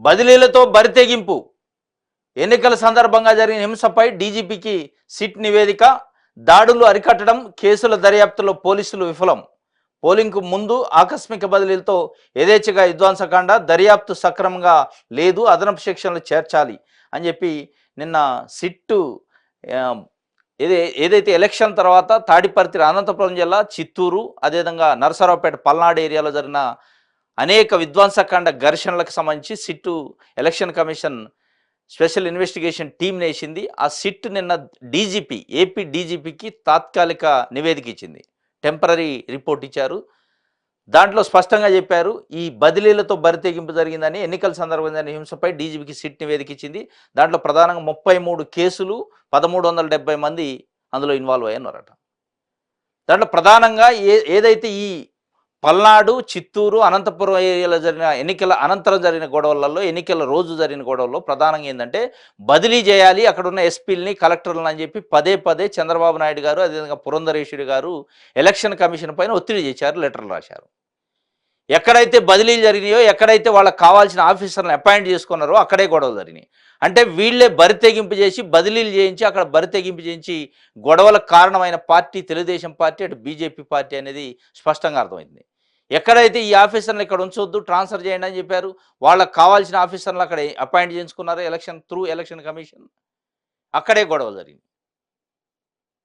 బదిలీలతో బరితెగింపు. ఎన్నికల సందర్భంగా జరిగిన హింసపై డీజీపీకి సిట్ నివేదిక. దాడులు అరికట్టడం, కేసుల దర్యాప్తులో పోలీసులు విఫలం. పోలింగ్కు ముందు ఆకస్మిక బదిలీలతో యథేచ్ఛగా విధ్వంసకాండ, దర్యాప్తు సక్రమంగా లేదు, అదనపు సెక్షన్లు చేర్చాలి అని చెప్పి నిన్న సిట్టు ఏదైతే ఎలక్షన్ తర్వాత తాడిపర్తి, అనంతపురం జిల్లా, చిత్తూరు, అదేవిధంగా నరసరావుపేట, పల్నాడు ఏరియాలో జరిగిన అనేక విధ్వంసకాండ ఘర్షణలకు సంబంధించి sit election commission special investigation team వేసింది. ఆ సిట్ నిన్న డీజీపీ, ఏపీ డీజీపీకి తాత్కాలిక నివేదిక ఇచ్చింది, టెంపరీ రిపోర్ట్ ఇచ్చారు. దాంట్లో స్పష్టంగా చెప్పారు, ఈ బదిలీలతో బరితెగింపు జరిగిందని, ఎన్నికల సందర్భంగా హింసపై డీజీపీకి సిట్ నివేదిక ఇచ్చింది. దాంట్లో ప్రధానంగా 33 కేసులు, 1370 మంది అందులో ఇన్వాల్వ్ అయ్యారట. దాంట్లో ప్రధానంగా ఏదైతే ఈ పల్నాడు, చిత్తూరు, అనంతపురం ఏరియాలో జరిగిన ఎన్నికల అనంతరం జరిగిన గొడవలలో, ఎన్నికల రోజు జరిగిన గొడవల్లో ప్రధానంగా ఏంటంటే బదిలీ చేయాలి అక్కడ ఉన్న ఎస్పీలని, కలెక్టర్లను అని చెప్పి పదే పదే చంద్రబాబు నాయుడు గారు, అదేవిధంగా పురంధరేశ్వరి గారు ఎలక్షన్ కమిషన్ పైన ఒత్తిడి చేశారు, లెటర్లు రాశారు. ఎక్కడైతే బదిలీలు జరిగినాయో, ఎక్కడైతే వాళ్ళకి కావాల్సిన ఆఫీసర్లను అపాయింట్ చేసుకున్నారో అక్కడే గొడవలు జరిగినాయి. అంటే వీళ్ళే బరితెగింపు చేసి, బదిలీలు చేయించి, అక్కడ బరితెగింపు చేయించి గొడవలకు కారణమైన పార్టీ తెలుగుదేశం పార్టీ, అటు బీజేపీ పార్టీ అనేది స్పష్టంగా అర్థమైంది. ఎక్కడైతే ఈ ఆఫీసర్లు ఇక్కడ ఉంచొద్దు, ట్రాన్స్ఫర్ చేయండి అని చెప్పారు, వాళ్ళకి కావాల్సిన ఆఫీసర్లు అక్కడ అపాయింట్ చేసుకున్నారు ఎలక్షన్ కమిషన్, అక్కడే గొడవలు జరిగింది.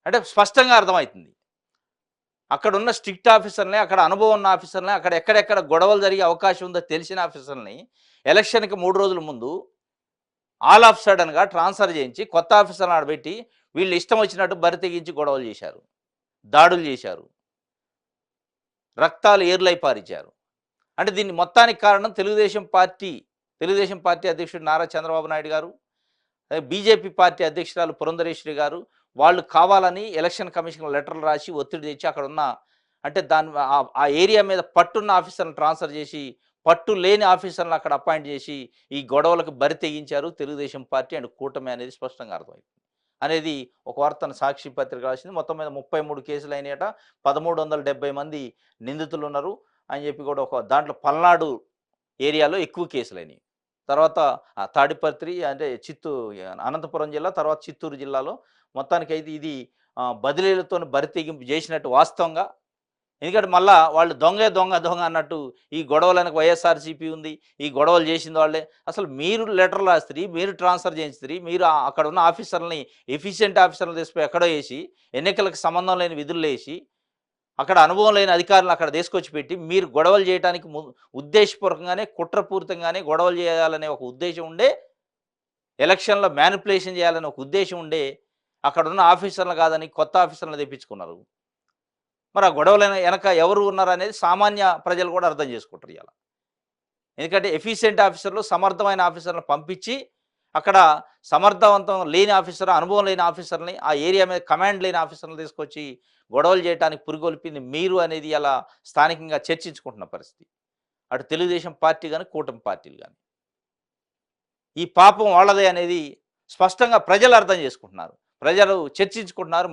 అంటే స్పష్టంగా అర్థమవుతుంది, అక్కడ ఉన్న స్ట్రిక్ట్ ఆఫీసర్ని, అక్కడ అనుభవం ఉన్న ఆఫీసర్ని, అక్కడ ఎక్కడెక్కడ గొడవలు జరిగే అవకాశం ఉందో తెలిసిన ఆఫీసర్ని ఎలక్షన్కి 3 రోజుల ముందు ఆల్ ఆఫ్ సడన్గా ట్రాన్స్ఫర్ చేయించి కొత్త ఆఫీసర్ని ఆడబెట్టి వీళ్ళు ఇష్టం వచ్చినట్టు బరితెగించి గొడవలు చేశారు, దాడులు చేశారు, రక్తాలు ఏర్లై పారించారు. అంటే దీన్ని మొత్తానికి కారణం తెలుగుదేశం పార్టీ అధ్యక్షుడు నారా చంద్రబాబు నాయుడు గారు, బీజేపీ పార్టీ అధ్యక్షురాలు పురంధరేశ్వరి గారు. వాళ్ళు కావాలని ఎలక్షన్ కమిషన్ లెటర్లు రాసి ఒత్తిడి తెచ్చి అక్కడ ఉన్న, అంటే ఆ ఏరియా మీద పట్టున్న ఆఫీసర్లను ట్రాన్స్ఫర్ చేసి, పట్టు లేని ఆఫీసర్లను అక్కడ అపాయింట్ చేసి ఈ గొడవలకు బరి తెగించారు తెలుగుదేశం పార్టీ అండ్ కూటమి అనేది స్పష్టంగా అర్థమైంది అనేది ఒక వార్తను సాక్షి పత్రిక రాసింది. మొత్తం మీద 33 కేసులు అయినాయట, 1370 మంది నిందితులు ఉన్నారు అని చెప్పి కూడా ఒక దాంట్లో పల్నాడు ఏరియాలో ఎక్కువ కేసులు అయినాయి. తర్వాత తాడిపత్రి అంటే అనంతపురం జిల్లా, తర్వాత చిత్తూరు జిల్లాలో మొత్తానికి అయితే ఇది బదిలీలతో బరితెగింపు చేసినట్టు వాస్తవంగా. ఎందుకంటే మళ్ళా వాళ్ళు దొంగ అన్నట్టు ఈ గొడవలకు వైఎస్ఆర్సీపీ ఉంది, ఈ గొడవలు చేసింది వాళ్ళే. అసలు మీరు లెటర్లు రాస్తుంది, మీరు ట్రాన్స్ఫర్ చేస్తుంది, మీరు అక్కడ ఉన్న ఆఫీసర్లని, ఎఫిషియెంట్ ఆఫీసర్లను తీసుకుపోయి ఎక్కడో వేసి, ఎన్నికలకు సంబంధం లేని విధులు వేసి, అక్కడ అనుభవం లేని అధికారులను అక్కడ తీసుకొచ్చి పెట్టి మీరు గొడవలు చేయడానికి ఉద్దేశపూర్వకంగానే, కుట్రపూరితంగానే గొడవలు చేయాలనే ఒక ఉద్దేశం ఉండే, ఎలక్షన్లో మ్యానిపులేషన్ చేయాలనే ఒక ఉద్దేశం ఉండే అక్కడ ఉన్న ఆఫీసర్లు కాదని కొత్త ఆఫీసర్లను తెప్పించుకున్నారు. మరి ఆ గొడవల వెనక ఎవరు ఉన్నారు అనేది సామాన్య ప్రజలు కూడా అర్థం చేసుకుంటారు ఇలా. ఎందుకంటే ఎఫిషియెంట్ ఆఫీసర్లు, సమర్థమైన ఆఫీసర్లను పంపించి అక్కడ సమర్థవంతం లేని ఆఫీసర్, అనుభవం లేని ఆఫీసర్ని, ఆ ఏరియా మీద కమాండ్ లేని ఆఫీసర్లు తీసుకొచ్చి గొడవలు చేయడానికి పురిగొల్పింది మీరు అనేది ఇలా స్థానికంగా చర్చించుకుంటున్న పరిస్థితి. అటు తెలుగుదేశం పార్టీ కానీ, కూటమి పార్టీలు కానీ ఈ పాపం వాళ్ళదే అనేది స్పష్టంగా ప్రజలు అర్థం చేసుకుంటున్నారు, ప్రజలు చర్చించుకుంటున్నారు.